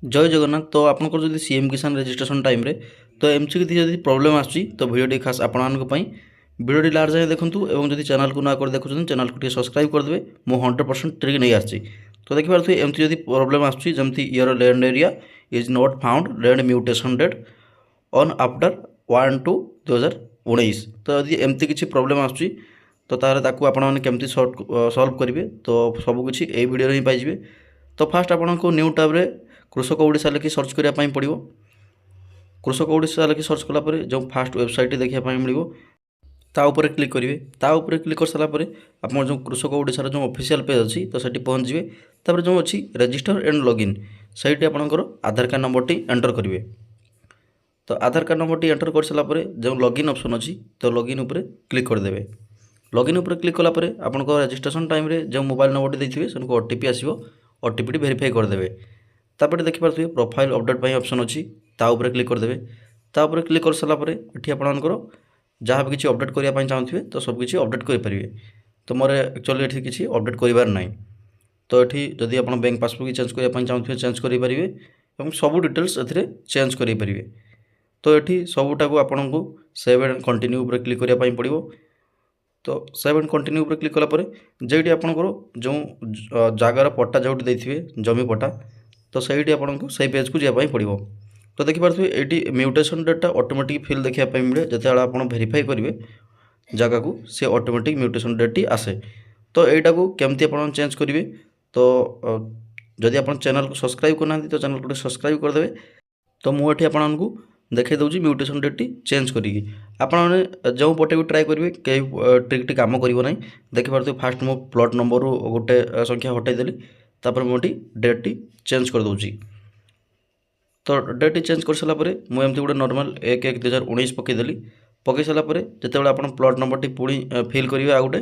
जय जगन्नाथ। तो आपंकर जब सीएम किसान रजिस्ट्रेशन टाइम रे तो एमसी किसी जब प्रोब्लेम आसूँ तो भिडियो खास आपंपाई भिडियो लास्ट जाए देखूँ और जब चैनल को ना कर देखुं चैनल को सब्सक्राइब करदे मु 100% ट्रिक नहीं आसी। तो देखिए एमती जब प्रोब्लेम आसमी year land area is not found land mutation date on after 1/2/2019। तो यदि एमती किसी प्रोब्लेम आसूँ तो आपने केमती सल्व करेंगे तो सबकि यही वीडियो ही पाइबे। तो फास्ट आपको न्यू टैब्रे कृषक ओडिशा लिखि सर्च करने पड़ो। कृषक ओडिशा लिखि सर्च कलापर जो फास्ट वेबसाइट देखापी मिले ताऊपर क्लिक करेंगे। ताऊपर क्लिक कर सारापर आप जो कृषक ओडिशार जो ऑफिशियल पेज अच्छी तो सेठी पहुँचे। तापर जो अच्छी रजिस्टर एंड लॉगिन सहीटी आपंकर आधार कार्ड नंबर टी एंटर करेंगे। तो आधार कार्ड नंबर टी एंटर कर सारापर जो लॉगिन ऑप्शन अच्छी तो लॉगिन उपर क्लिक करदे। लॉगिन उपर क्लिक कलापर आपंक रजिस्ट्रेशन टाइम रे जो मोबाइल नंबर टी देते से ओटीपी आसो ओटीपी टी वेरीफाई करदे। तापर देखिपे प्रोफाइल अपडेट ऑप्शन अच्छी ताऊपर क्लिक करदे। ताऊपर क्लिक कर सारापर ये आपंकर जहाँ भी किसी अपडेट करने चाहूँगे तो सबकि अपडेट करेंगे। तो मोर एक्चुअली ये किसी अपडेट करार ना। तो ये जदि आप बैंक पासबुक चेंज करने चाहूँगे चेंज करेंगे और सब डिटेल्स ए चेंज करेंगे। तो ये सबूटाक आपन को सेव एंड कंटिन्यू पर क्लिक करने पड़ो। तो सेव एंड कंटिन्यू पर क्लिक कलापर जेटी आपंकर जो जगार पट्टा जो देते जमी पट्टा तो सही आपको सही पेज को जावाई पड़ो। तो देखिपे ये म्यूटेशन डेटा ऑटोमेटिक फिल देखापी मिले जो आप वेरीफाई करेंगे जगह को सी ऑटोमेटिक म्यूटेशन डेट टी आसे। तो यहीटा को केमती आप चेंज करेंगे। तो जदि आप चैनल को सब्सक्राइब करना तो चैनल को सब्सक्राइब करदे। तो मुझे आपको देखे दूसरी म्यूटेशन डेट टी चेंज करी आपने जो पटे भी ट्राए करेंगे कई ट्रिक काम करना। देखिपे फास्ट मु प्लॉट नंबर गोटे संख्या हटाईदेली तापर मुझे डेट टी चेंज कर दूसरी। तो डेट चेंज कर सारापर मुझे गोटे नॉर्मल 1/1/2019 पकईदेली। पकई सारापर जिते आप प्लॉट नंबर टी पुणी फिल करेंगे आ गए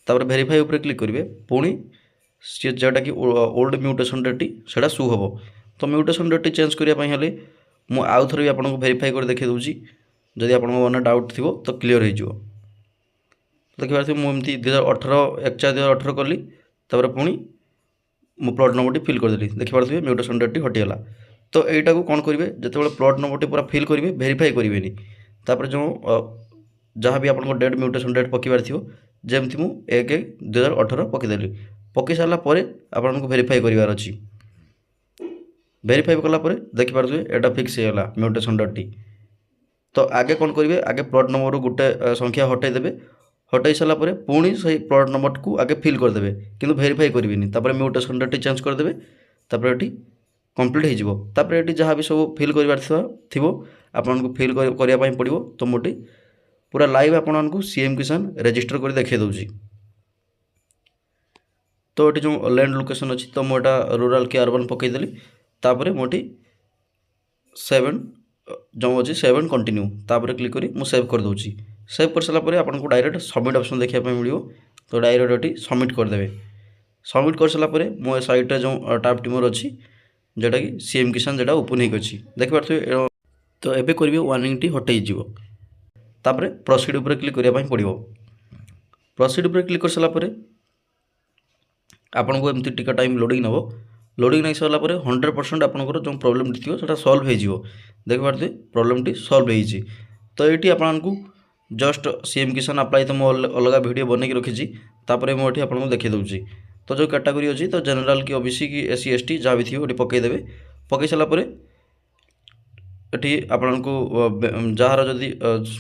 तापर वेरीफाई उपर क्लिक करेंगे पुणी सी जोटा कि ओल्ड म्यूटेशन डेट टी से शो हम। तो म्यूटेशन डेट टी चेंज करने मु आउ थे भी आपको वेरीफाई कर देखे दूसरी जदि आप मन डाउट थी तो क्लीयर हो। देखिए मुझे 2018 कली तापर पुणी मो प्लॉट नंबर टी फिल करदेली। देखिए म्यूटेशन डेट टी हटिगला। तो यहीटा को कौन करेंगे जो प्लॉट नंबर टी पूरा फिल करेंगे वेरीफाई करेंगे तापर जो जहाँ भी आपको डेट म्यूटेशन डेट पकड़ थी जमती मु 1/1/2018 पकईदेली। पकई सारापर आपको वेरीफाई करार अच्छी। वेरीफाई कलापर देखिपे यहाँ फिक्स होगा म्यूटेशन डेट टी। तो आगे कौन करेंगे आगे प्लॉट नंबर गोटे संख्या हटाईदेवे। हटाई सारापर पुणी से प्लॉट नंबर को आगे फिल करदे कि वेरीफाई करेंगे म्यूटेशन डेट टी चेंज करदे। तापर ये कंप्लीट होपर ये जहाँ भी सब फिल करार थी आपको फिल करने पड़ो। तो मोटी पूरा लाइव आपको सीएम किसान रजिस्टर कर देखे दूसरी। तो ये जो लैंड लोकेशन अच्छी तो मुझे रूराल के अर्बन पकईदेली तापर मोटी 7 जो अच्छी 7 कंटिन्यू तापर क्लिक करी मु सेव कर दूसरी। सेव कर सारापर आपको डायरेक्ट सबमिट ऑप्शन देखापी मिलो। तो डायरेक्ट ये सबमिट करदे। सबमिट कर सारापर मो साइट्रे जो टैब टी मोर अच्छी जोटा कि सीएम किसान जोटा ओपन होगी देखिपे। तो एबे करेंगे वार्निंग टी हटाई तापर प्रोसीड उपर क्लिक करने पड़ो। प्रोसीड उपर क्लिक कर सारापर आपको एमती टिका टाइम लोडिंग नब। लोडिंग नहीं सारापर 100% आपंकर जो प्रोब्लेम थी से सल्व हो। देखिए प्रोब्लेम टी सल्व हो। तो ये आपको जस्ट सीएम किसान अप्लाई तो मुझे अलग वीडियो बनई रखी तापर मुझे आपको देखे दूसरी। तो जो कैटेगरी अच्छी तो जनरल कि ओबीसी कि एससी एसटी जहाँ भी थी वो पकईदेवे। पकई सारापर ये आपको जार जदि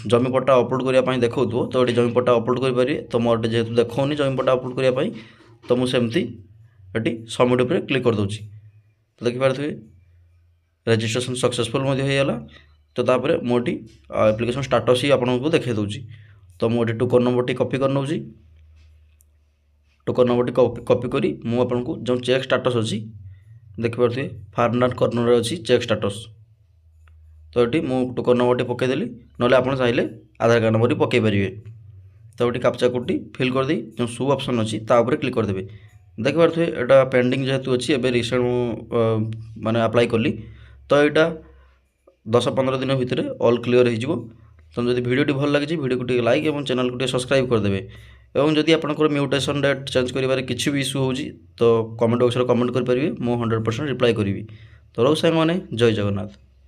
जमी पट्टा अपलोड करने देखो तो ये जमी पट्टा अपलोड करेंगे। तो मोर जेहतु देखनी जमी पट्टा अपलोड करने तो मुझे ये सबमिट उपर क्लिक कर दूसरी। तो देखिपे रजिस्ट्रेशन सक्सेसफुल होगा। तो तापर मोटी एप्लिकेशन स्टाटस ही आपको देखे दूसरी। तो मुझे टोकन नंबर टी कॉपी कर नौची। टोकन नंबर टी कॉपी करी मुझे जो चेक स्टाटस अच्छी देखिपे फार्नर कर्नर अच्छी चेक स्टाटस। तो ये मुझे टोकन नंबर टी पकईदेली ना आप चाहिए आधार कार्ड नंबर पकई पारे। तो ये कैप्चा कोड टी फिल कर दी जो शो ऑप्शन अच्छी तापर क्लिक करदे। देखिपे यहाँ पेंडिंग जेहेतु अच्छी एवं रिसेंट माने अप्लाई कली। तो यहाँ 10-15 दिन भितर ऑल क्लियर हो। तो जब वीडियो भल लगी वीडियो को लाइक और चैनल को सब्सक्राइब करदे। और जदि आपंकर म्यूटेशन डेट चेंज कर किसी भी इश्यू हो तो कमेंट बॉक्स में कमेंट करेंगे मु 100% रिप्लाई करी। ତ ରହୁ ସାଙ୍ଗମାନେ, ଜୟ ଜଗନ୍ନାଥ।